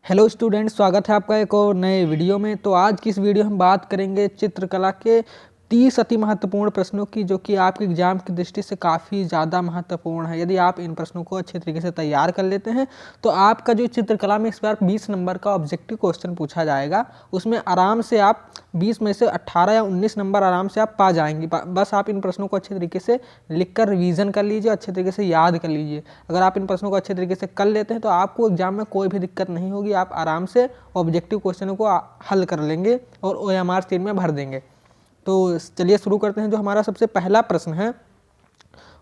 Hello student, स्वागत है आपका एक और नए वीडियो में। तो आज की इस वीडियो में हम बात करेंगे चित्रकला के 30 अति महत्वपूर्ण प्रश्नों की, जो कि आपके एग्जाम की दृष्टि से काफ़ी ज़्यादा महत्वपूर्ण है। यदि आप इन प्रश्नों को अच्छे तरीके से तैयार कर लेते हैं तो आपका जो चित्रकला में इस बार 20 नंबर का ऑब्जेक्टिव क्वेश्चन पूछा जाएगा, उसमें आराम से आप 20 में से 18 या 19 नंबर आराम से आप पा जाएंगे। बस आप इन प्रश्नों को अच्छे तरीके से लिखकर रिवीजन कर लीजिए, अच्छे तरीके से याद कर लीजिए। अगर आप इन प्रश्नों को अच्छे तरीके से कर लेते हैं तो आपको एग्जाम में कोई भी दिक्कत नहीं होगी। आप आराम से ऑब्जेक्टिव क्वेश्चनों को हल कर लेंगे और OMR शीट में भर देंगे। तो चलिए शुरू करते हैं। जो हमारा सबसे पहला प्रश्न है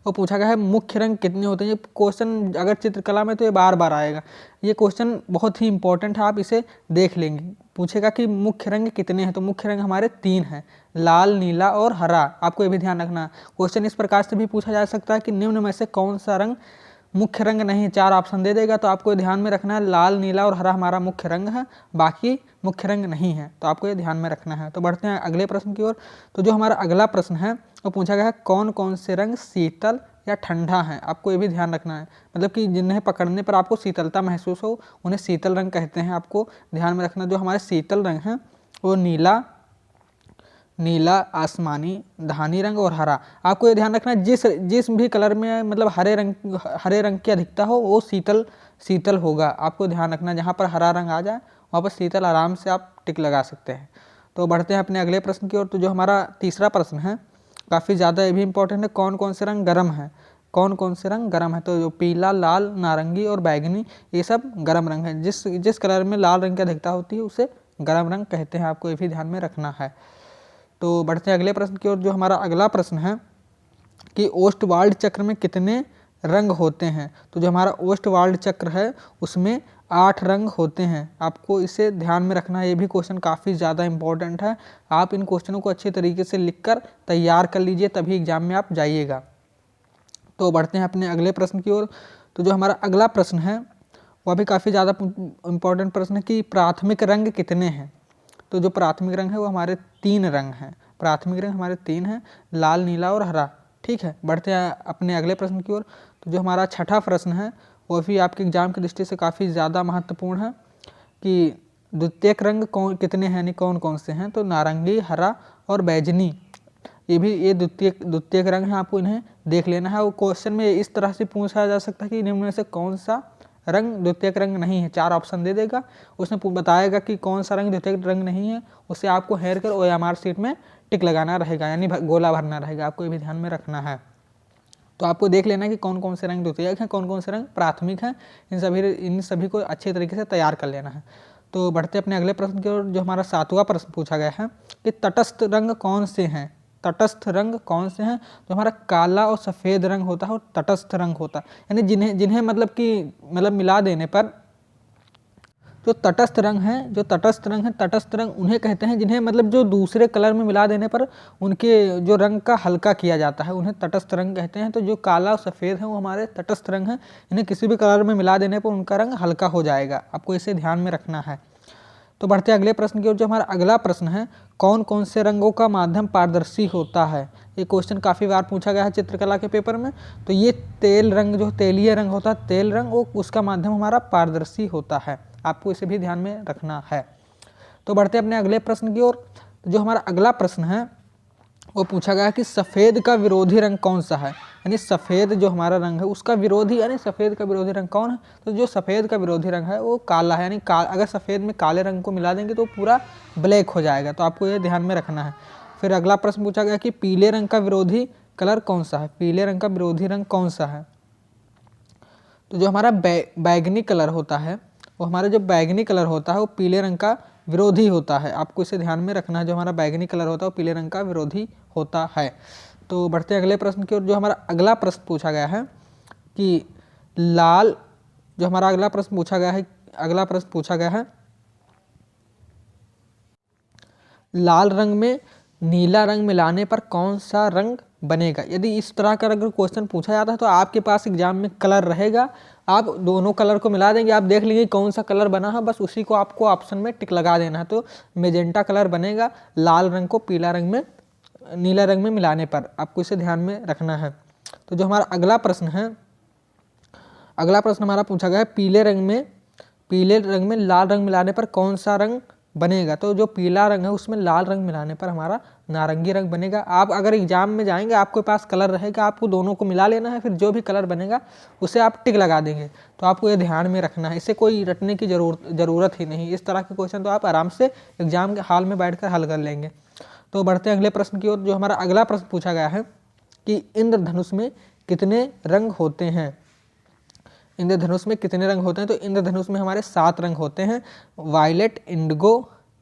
वो पूछा गया है, मुख्य रंग कितने होते हैं। ये क्वेश्चन अगर चित्रकला में तो ये बार बार आएगा। ये क्वेश्चन बहुत ही इंपॉर्टेंट है, आप इसे देख लेंगे। पूछेगा कि मुख्य रंग कितने हैं, तो मुख्य रंग हमारे 3 हैं, लाल, नीला और हरा। आपको ये भी ध्यान रखना। क्वेश्चन इस प्रकार से भी पूछा जा सकता है कि निम्न में से कौन सा रंग मुख्य रंग नहीं। 4 ऑप्शन दे देगा, तो आपको ध्यान में रखना है लाल, नीला और हरा हमारा मुख्य रंग है, बाकी मुख्य रंग नहीं है। तो आपको ये ध्यान में रखना है। तो बढ़ते हैं अगले प्रश्न की ओर। तो जो हमारा अगला प्रश्न है वो पूछा गया है, कौन कौन से रंग शीतल या ठंडा है। आपको ये भी ध्यान रखना है, मतलब कि जिन्हें पकड़ने पर आपको शीतलता महसूस हो उन्हें शीतल रंग कहते हैं। आपको ध्यान में रखना। जो हमारे शीतल रंग हैं वो नीला, आसमानी, धानी रंग और हरा। आपको ये ध्यान रखना है, जिस भी कलर में मतलब हरे रंग की अधिकता हो वो शीतल होगा। आपको ध्यान रखना, जहाँ पर हरा रंग आ जाए वहाँ पर शीतल आराम से आप टिक लगा सकते हैं। तो बढ़ते हैं अपने अगले प्रश्न की ओर। तो जो हमारा तीसरा प्रश्न है काफ़ी ज़्यादा ये भी इंपॉर्टेंट है, कौन कौन से रंग गर्म है। कौन कौन से रंग गर्म है, तो जो पीला, लाल, नारंगी और बैगनी, ये सब गर्म रंग है। जिस कलर में लाल रंग की अधिकता होती है उसे गर्म रंग कहते हैं। आपको ये भी ध्यान में रखना है। तो बढ़ते हैं अगले प्रश्न की ओर। जो हमारा अगला प्रश्न है कि ओस्टवाल्ड चक्र में कितने रंग होते हैं। तो जो हमारा ओस्टवाल्ड चक्र है उसमें 8 रंग होते हैं। आपको इसे ध्यान में रखना है। ये भी क्वेश्चन काफ़ी ज़्यादा इंपॉर्टेंट है। आप इन क्वेश्चनों को अच्छे तरीके से लिखकर तैयार कर लीजिए, तभी एग्जाम में आप जाइएगा। तो बढ़ते हैं अपने अगले प्रश्न की ओर। तो जो हमारा अगला प्रश्न है वह भी काफ़ी ज़्यादा इंपॉर्टेंट प्रश्न है कि प्राथमिक रंग कितने हैं। तो जो प्राथमिक रंग है वो हमारे 3 रंग हैं। प्राथमिक रंग हमारे 3 हैं, लाल, नीला और हरा। ठीक है, बढ़ते हैं अपने अगले प्रश्न की ओर। तो जो हमारा छठा प्रश्न है वो भी आपके एग्जाम की दृष्टि से काफ़ी ज़्यादा महत्वपूर्ण है कि द्वितीयक रंग कितने हैं, यानी कौन कौन से हैं। तो नारंगी, हरा और बैजनी, ये द्वितीयक रंग हैं। आपको इन्हें देख लेना है। वो क्वेश्चन में इस तरह से पूछा जा सकता है कि निम्न में से कौन सा रंग द्वितीयक रंग नहीं है। 4 ऑप्शन दे देगा, उसमें बताएगा कि कौन सा रंग द्वितीयक रंग नहीं है। उसे आपको हेर कर OMR शीट में टिक लगाना रहेगा, यानी गोला भरना रहेगा। आपको ये भी ध्यान में रखना है। तो आपको देख लेना है कि कौन कौन से रंग द्वितीयक हैं, कौन कौन से रंग प्राथमिक हैं। इन सभी को अच्छे तरीके से तैयार कर लेना है। तो बढ़ते अपने अगले प्रश्न की ओर। जो हमारा 7वां प्रश्न पूछा गया है कि तटस्थ रंग कौन से हैं। तटस्थ रंग कौन से हैं। जो हमारा काला और सफ़ेद रंग होता है वो तटस्थ रंग होता है, यानी जिन्हें मतलब मिला देने पर जो तटस्थ रंग है, तटस्थ रंग उन्हें कहते हैं जिन्हें मतलब जो दूसरे कलर में मिला देने पर उनके जो रंग का हल्का किया जाता है, उन्हें तटस्थ रंग कहते हैं। तो जो काला और सफ़ेद है वो हमारे तटस्थ रंग हैं। इन्हें किसी भी कलर में मिला देने पर उनका रंग हल्का हो जाएगा। आपको इसे ध्यान में रखना है। तो बढ़ते अगले प्रश्न की ओर। जो हमारा अगला प्रश्न है, कौन कौन से रंगों का माध्यम पारदर्शी होता है। ये क्वेश्चन काफ़ी बार पूछा गया है चित्रकला के पेपर में। तो ये तेल रंग, जो तेलीय रंग होता है, तेल रंग, वो उसका माध्यम हमारा पारदर्शी होता है। आपको इसे भी ध्यान में रखना है। तो बढ़ते अपने अगले प्रश्न की ओर। जो हमारा अगला प्रश्न है वो पूछा गया कि सफ़ेद का विरोधी रंग कौन सा है, यानी सफ़ेद जो हमारा रंग है उसका विरोधी, यानी सफ़ेद का विरोधी रंग कौन है। तो जो सफ़ेद का विरोधी रंग है वो काला है, यानी अगर सफ़ेद में काले रंग को मिला देंगे तो पूरा ब्लैक हो जाएगा। तो आपको ये ध्यान में रखना है। फिर अगला प्रश्न पूछा गया कि पीले रंग का विरोधी कलर कौन सा है। पीले रंग का विरोधी रंग कौन सा है। तो जो हमारा बैगनी कलर होता है वो पीले रंग का विरोधी होता है। आपको इसे ध्यान में रखना है। जो हमारा बैगनी कलर होता है वो पीले रंग का विरोधी होता है। तो बढ़ते अगले प्रश्न की ओर। जो हमारा अगला प्रश्न पूछा गया है कि लाल, जो हमारा अगला प्रश्न पूछा गया है लाल रंग में नीला रंग मिलाने पर कौन सा रंग बनेगा। यदि इस तरह का अगर क्वेश्चन पूछा जाता है तो आपके पास एग्जाम में कलर रहेगा, आप दोनों कलर को मिला देंगे, आप देख लेंगे कौन सा कलर बना है, बस उसी को आपको ऑप्शन में टिक लगा देना है। तो मेजेंटा कलर बनेगा लाल रंग को नीला रंग में मिलाने पर। आपको इसे ध्यान में रखना है। तो जो हमारा अगला प्रश्न हमारा पूछा गया है, पीले रंग में पीले रंग में लाल रंग मिलाने पर कौन सा रंग बनेगा? तो जो पीला रंग है उसमें लाल रंग मिलाने पर हमारा नारंगी रंग बनेगा। आप अगर एग्जाम में जाएंगे आपके पास कलर रहेगा, आपको दोनों को मिला लेना है, फिर जो भी कलर बनेगा उसे आप टिक लगा देंगे। तो आपको ये ध्यान में रखना है, इसे कोई रटने की ज़रूरत ही नहीं। इस तरह के क्वेश्चन तो आप आराम से एग्जाम के हॉल में बैठ कर हल कर लेंगे। तो बढ़ते हैं अगले प्रश्न की ओर। जो हमारा अगला प्रश्न पूछा गया है कि इंद्रधनुष में कितने रंग होते हैं? इंद्रधनुष में कितने रंग होते हैं? तो इंद्रधनुष में हमारे 7 रंग होते हैं, violet, indigo,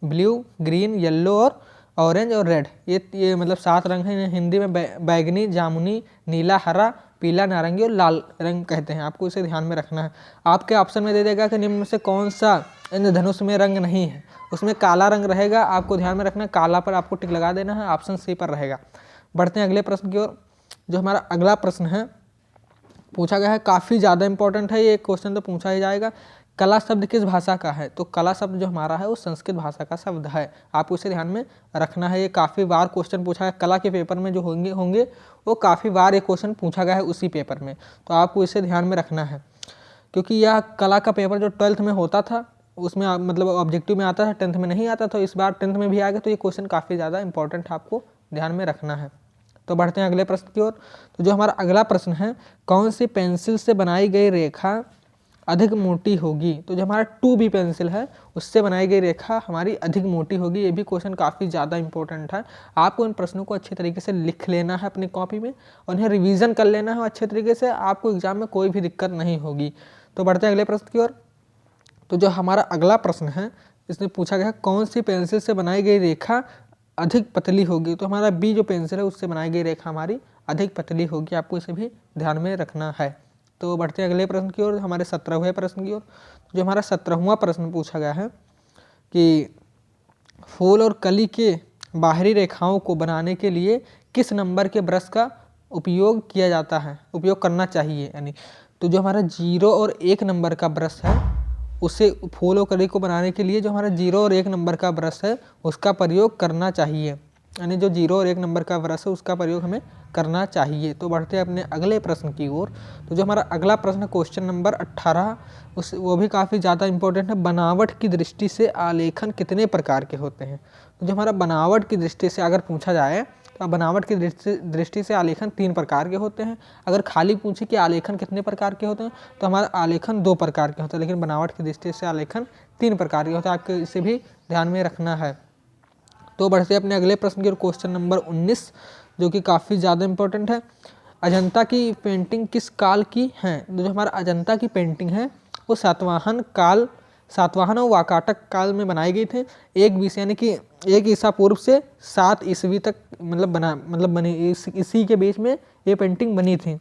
blue, green, yellow और ऑरेंज और रेड। ये मतलब 7 रंग हैं। हिंदी में बैगनी, जामुनी, नीला, हरा, पीला, नारंगी और लाल रंग कहते हैं। आपको इसे ध्यान में रखना है। आपके ऑप्शन में दे देगा कि निम्न में से कौन सा इंद्रधनुष में रंग नहीं है, उसमें काला रंग रहेगा। आपको ध्यान में रखना, काला पर आपको टिक लगा देना है, ऑप्शन सी पर रहेगा। बढ़ते हैं अगले प्रश्न की ओर। जो हमारा अगला प्रश्न है पूछा गया है, काफ़ी ज़्यादा इंपॉर्टेंट है ये क्वेश्चन, तो पूछा ही जाएगा। कला शब्द किस भाषा का है? तो कला शब्द जो हमारा है वो संस्कृत भाषा का शब्द है। आपको इसे ध्यान में रखना है। ये काफ़ी बार क्वेश्चन पूछा है कला के पेपर में, जो होंगे वो काफ़ी बार ये क्वेश्चन पूछा गया है उसी पेपर में। तो आपको इसे ध्यान में रखना है, क्योंकि यह कला का पेपर जो 12th में होता था उसमें मतलब ऑब्जेक्टिव में आता था, 10th में नहीं आता था। इस बार 10th में भी आ गया, तो ये क्वेश्चन काफ़ी ज़्यादा इंपॉर्टेंट है, आपको ध्यान में रखना है। तो बढ़ते हैं अगले प्रश्न की ओर। तो जो हमारा अगला प्रश्न है, कौन सी पेंसिल से बनाई गई रेखा अधिक मोटी होगी? तो जो हमारा 2B पेंसिल है उससे बनाई गई रेखा हमारी अधिक मोटी होगी। ये भी क्वेश्चन काफ़ी ज़्यादा इंपॉर्टेंट है। आपको इन प्रश्नों को अच्छे तरीके से लिख लेना है अपनी कॉपी में और इन्हें रिवीजन कर लेना है अच्छे तरीके से। आपको एग्जाम में कोई भी दिक्कत नहीं होगी। तो बढ़ते हैं अगले प्रश्न की ओर। तो जो हमारा अगला प्रश्न है इसमें पूछा गया है, कौन सी पेंसिल से बनाई गई रेखा अधिक पतली होगी? तो हमारा B जो पेंसिल है उससे बनाई गई रेखा हमारी अधिक पतली होगी। आपको इसे भी ध्यान में रखना है। तो बढ़ते हैं अगले प्रश्न की ओर, हमारे 17वें प्रश्न की ओर। जो हमारा 17वां प्रश्न पूछा गया है कि फूल और कली के बाहरी रेखाओं को बनाने के लिए किस नंबर के ब्रश का उपयोग किया जाता है, उपयोग करना चाहिए यानी? तो जो हमारा 0 और 1 नंबर का ब्रश है उसे फूल और कली को बनाने के लिए जो हमारा 0 और 1 नंबर का ब्रश है उसका प्रयोग करना चाहिए, यानी जो 0 और 1 नंबर का ब्रश है उसका प्रयोग हमें करना चाहिए। तो बढ़ते हैं अपने अगले प्रश्न की ओर। तो जो हमारा अगला प्रश्न क्वेश्चन नंबर 18 वो भी काफ़ी ज़्यादा इंपॉर्टेंट है। बनावट की दृष्टि से आलेखन कितने प्रकार के होते हैं? तो जो हमारा बनावट की दृष्टि से अगर पूछा जाए तो बनावट की दृष्टि से आलेखन 3 प्रकार के होते हैं। अगर खाली पूछे कि आलेखन कितने प्रकार के होते हैं तो हमारा आलेखन 2 प्रकार के होते हैं, लेकिन बनावट की दृष्टि से आलेखन 3 प्रकार के होते हैं। आपको इसे भी ध्यान में रखना है। तो बढ़ते अपने अगले प्रश्न की ओर, क्वेश्चन नंबर 19 जो कि काफ़ी ज़्यादा इंपॉर्टेंट है। अजंता की पेंटिंग किस काल की है? जो हमारा अजंता की पेंटिंग है वो सातवाहन और वाकाटक काल में बनाई गई थी। 1 BC यानी कि 1 ईसा पूर्व से 7 ईस्वी तक बनी, इसी के बीच में ये पेंटिंग बनी थी।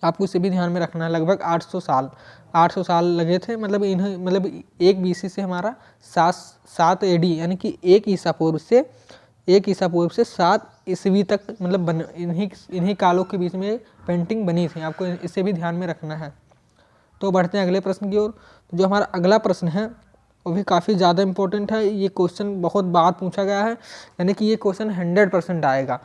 आपको इसे भी ध्यान में रखना है। लगभग 800 साल लगे थे। मतलब 1 BC से हमारा 7 AD यानी कि 1 ईसा पूर्व से 7 ईस्वी तक इन्हीं कालों के बीच में पेंटिंग बनी थी। आपको इसे भी ध्यान में रखना है। तो बढ़ते हैं अगले प्रश्न की ओर। जो हमारा अगला प्रश्न है वो भी काफ़ी ज़्यादा इंपॉर्टेंट है। ये क्वेश्चन बहुत बार पूछा गया है, यानी कि ये क्वेश्चन 100% आएगा।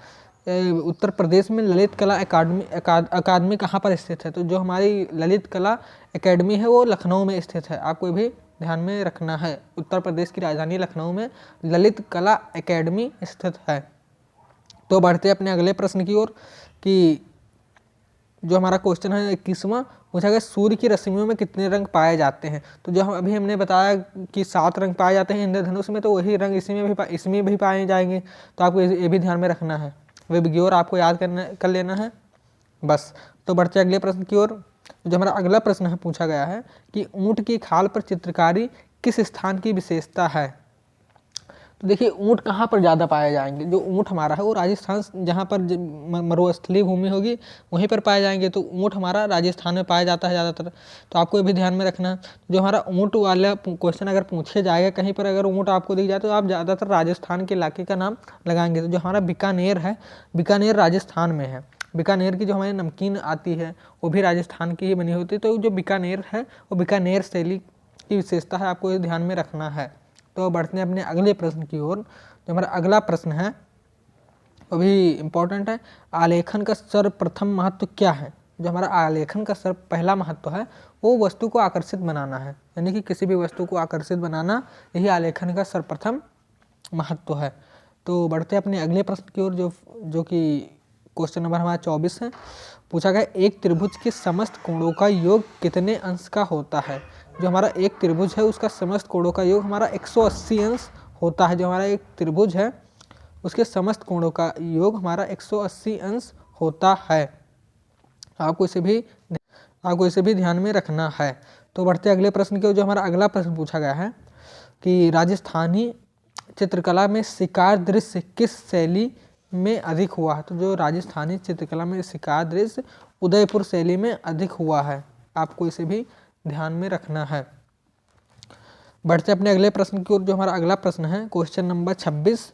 उत्तर प्रदेश में ललित कला अकादमी कहाँ पर स्थित है? तो जो हमारी ललित कला एकेडमी है वो लखनऊ में स्थित है। आपको भी ध्यान में रखना है। उत्तर प्रदेश की राजधानी लखनऊ में ललित कला एकेडमी स्थित है। तो बढ़ते अपने अगले प्रश्न की ओर कि जो हमारा क्वेश्चन है 21वां पूछा गया, सूर्य की रश्मियों में कितने रंग पाए जाते हैं? तो जो हमने बताया कि 7 रंग पाए जाते हैं इंद्रधनुष में, तो वही रंग इसमें भी पाए जाएंगे। तो आपको ये भी ध्यान में रखना है। विबग्योर आपको याद कर लेना है बस। तो बढ़ते अगले प्रश्न की ओर। जो हमारा अगला प्रश्न है पूछा गया है कि ऊँट की खाल पर चित्रकारी किस स्थान की विशेषता है? तो देखिए ऊँट कहाँ पर ज़्यादा पाए जाएंगे? जो ऊँट हमारा है वो राजस्थान, जहाँ पर मरुस्थलीय भूमि होगी वहीं पर पाए जाएंगे। तो ऊँट हमारा राजस्थान में पाया जाता है ज़्यादातर। तो आपको ये भी ध्यान में रखना है। जो हमारा ऊँट वाला क्वेश्चन अगर पूछे जाएगा कहीं पर, अगर ऊँट आपको दिख जाए तो आप ज़्यादातर राजस्थान के इलाके का नाम लगाएंगे। तो जो हमारा बीकानेर है, बीकानेर राजस्थान में है। बीकानेर की जो हमारी नमकीन आती है वो भी राजस्थान की ही बनी होती है। तो जो बीकानेर है वो बीकानेर शैली की विशेषता है। आपको ये ध्यान में रखना है। तो बढ़ते हैं अपने अगले प्रश्न की ओर। जो हमारा अगला प्रश्न है वो भी इम्पोर्टेंट है। आलेखन का सर्वप्रथम महत्व क्या है? जो हमारा आलेखन का पहला महत्व है वो वस्तु को आकर्षित बनाना है, यानी कि किसी भी वस्तु को आकर्षित बनाना यही आलेखन का सर्वप्रथम महत्व है। तो बढ़ते अपने अगले प्रश्न की ओर, जो कि क्वेश्चन नंबर हमारा 24 है। पूछा गया एक त्रिभुज के समस्त कोणों का योग कितने अंश का होता है। जो हमारा एक त्रिभुज है उसका समस्त कोणों का योग हमारा 180 अंश होता है। जो हमारा एक त्रिभुज है उसके समस्त कोणों का योग हमारा 180 अंश होता है। आपको इसे भी ध्यान में रखना है। तो बढ़ते अगले प्रश्न की ओर। जो हमारा अगला प्रश्न पूछा गया है कि राजस्थानी चित्रकला में शिकार दृश्य किस शैली में अधिक हुआ है। तो जो राजस्थानी चित्रकला में शिकार दृश्य उदयपुर शैली में अधिक हुआ है। आपको इसे भी ध्यान में रखना है। बढ़ते अपने अगले प्रश्न की ओर। जो हमारा अगला प्रश्न है क्वेश्चन नंबर 26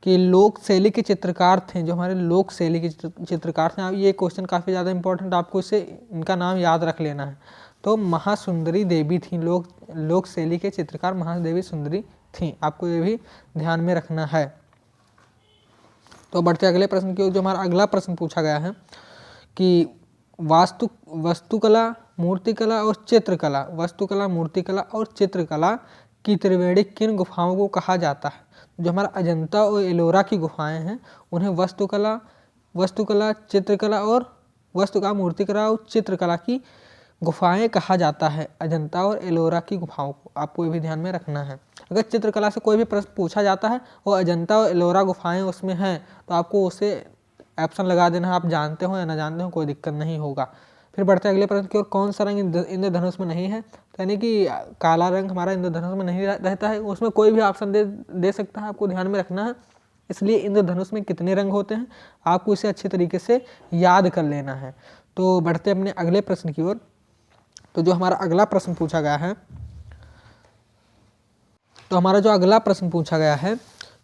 कि लोक शैली के चित्रकार थे। जो हमारे लोक शैली के चित्रकार थे, ये क्वेश्चन काफ़ी ज़्यादा इंपॉर्टेंट, आपको इसे इनका नाम याद रख लेना है। तो महासुंदरी देवी थी, लोक शैली के चित्रकार महादेवी सुंदरी थी। आपको ये भी ध्यान में रखना है। तो बढ़ते अगले प्रश्न की ओर। जो हमारा अगला प्रश्न पूछा गया है कि वास्तुकला, मूर्तिकला और चित्रकला, वास्तुकला, मूर्तिकला और चित्रकला की त्रिवेणी किन गुफाओं को कहा जाता है। जो हमारा अजंता और एलोरा की गुफाएं हैं उन्हें वास्तुकला, चित्रकला और मूर्तिकला और चित्रकला की गुफाएं कहा जाता है, अजंता और एलोरा की गुफाओं को। आपको ये भी ध्यान में रखना है। अगर चित्रकला से कोई भी प्रश्न पूछा जाता है और अजंता और एलोरा गुफाएं उसमें हैं तो आपको उसे ऑप्शन लगा देना है, आप जानते हो या ना जानते हो कोई दिक्कत नहीं होगा। फिर बढ़ते अगले प्रश्न की ओर। कौन सा रंग इंद्रधनुष में नहीं है। तो यानी कि काला रंग हमारा इंद्रधनुष में नहीं रहता है। उसमें कोई भी ऑप्शन दे सकता है, आपको ध्यान में रखना है। इसलिए इंद्रधनुष में कितने रंग होते हैं आपको इसे अच्छे तरीके से याद कर लेना है। तो बढ़ते अपने अगले प्रश्न की ओर। तो जो हमारा अगला प्रश्न पूछा गया है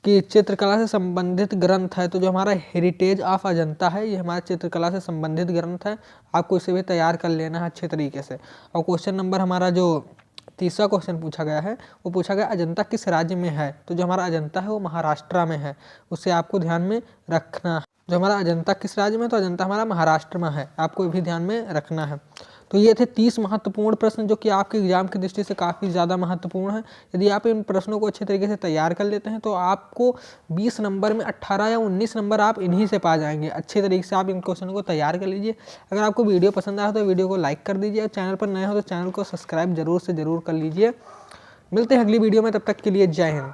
कि चित्रकला से संबंधित ग्रंथ है। तो जो हमारा हेरिटेज ऑफ अजंता है ये हमारा चित्रकला से संबंधित ग्रंथ है। आपको इसे भी तैयार कर लेना है अच्छे तरीके से। और क्वेश्चन नंबर हमारा जो तीसरा क्वेश्चन पूछा गया है वो पूछा गया अजंता किस राज्य में है। तो जो हमारा अजंता है वो महाराष्ट्र में है, उसे आपको ध्यान में रखना है। जो हमारा अजंता किस राज्य में, तो अजंता हमारा महाराष्ट्र में है, आपको भी ध्यान में रखना है। तो ये थे 30 महत्वपूर्ण प्रश्न जो कि आपके एग्जाम की दृष्टि से काफ़ी ज़्यादा महत्वपूर्ण है। यदि आप इन प्रश्नों को अच्छे तरीके से तैयार कर लेते हैं तो आपको 20 नंबर में 18 या 19 नंबर आप इन्हीं से पा जाएंगे। अच्छे तरीके से आप इन क्वेश्चनों को तैयार कर लीजिए। अगर आपको वीडियो पसंद आया तो वीडियो को लाइक कर दीजिए और चैनल पर नए हो तो चैनल को सब्सक्राइब जरूर से ज़रूर कर लीजिए। मिलते हैं अगली वीडियो में, तब तक के लिए जय हिंद।